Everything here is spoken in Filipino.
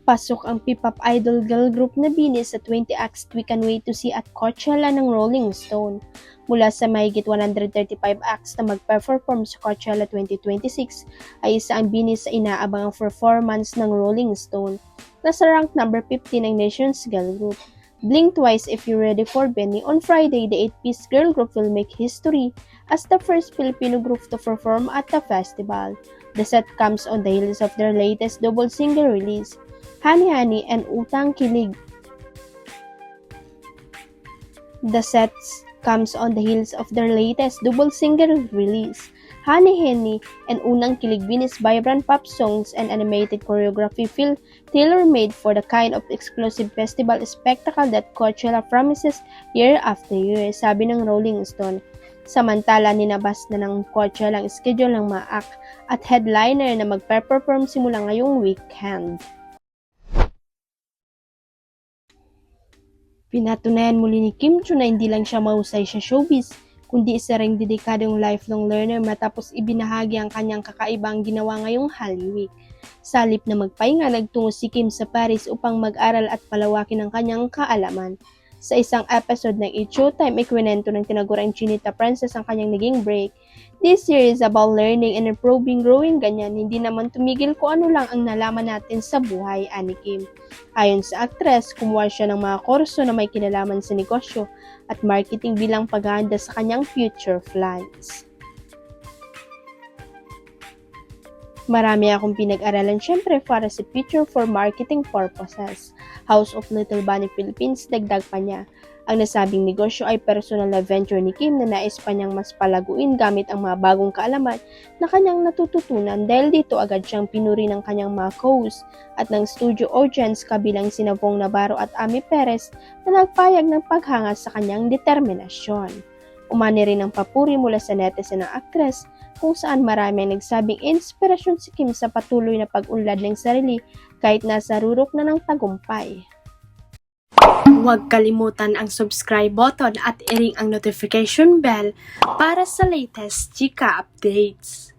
Pasok ang P-pop idol girl group na BINI sa 20 acts we can wait to see at Coachella ng Rolling Stone. Mula sa mahigit 135 acts na mag-perform sa Coachella 2026 ay isa ang BINI sa inaabangang performance ng Rolling Stone. Nasa rank number 15 ang nation's girl group. Blink twice if you're ready for Benny. On Friday, the 8-piece girl group will make history as the first Filipino group to perform at the festival. The set comes on the heels of their latest double single release, Hani Hani and Utang Kilig. The sets comes on the heels of their latest double single release, Hani Hani and Unang Kilig, BINI's vibrant pop songs and animated choreography feel tailor-made for the kind of exclusive festival spectacle that Coachella promises year after year, sabi ng Rolling Stone. Samantala, ninabas na ng Coachella ang schedule ng mga act at headliner na mag-perform simula ngayong weekend. Pinatunayan muli ni Kim Chiu na hindi lang siya mahusay sa showbiz, kundi isa ring dedikadong lifelong learner matapos ibinahagi ang kanyang kakaibang ginawa ngayong Holy Week. Sa halip na magpahinga, nagtungo si Kim sa Paris upang mag-aral at palawakin ang kanyang kaalaman. Sa isang episode ng It's Showtime, ikwinento ng tinagurang Chinita Princess ang kanyang naging break. This series is about learning and improving, growing ganyan, hindi naman tumigil kung ano lang ang nalaman natin sa buhay, ani Kim. Ayon sa aktres, kumuha siya ng mga kurso na may kinalaman sa negosyo at marketing bilang paghahanda sa kanyang future plans. Marami akong pinag-aralan syempre para sa future for marketing purposes. House of Little Bunny Philippines, dagdag pa niya. Ang nasabing negosyo ay personal na venture ni Kim na nais pa niyang mas palaguin gamit ang mga bagong kaalaman na kanyang natututunan dahil dito agad siyang pinuri ng kanyang mga co-host at ng studio audience kabilang sina Vong Navarro at Ami Perez na nagpayag ng paghanga sa kanyang determinasyon. Umani rin ang papuri mula sa netizen ng aktres kung saan marami ang nagsabing inspirasyon si Kim sa patuloy na pag-unlad ng sarili kahit nasa rurok na ng tagumpay. Huwag kalimutan ang subscribe button at i-ring ang notification bell para sa latest chika updates.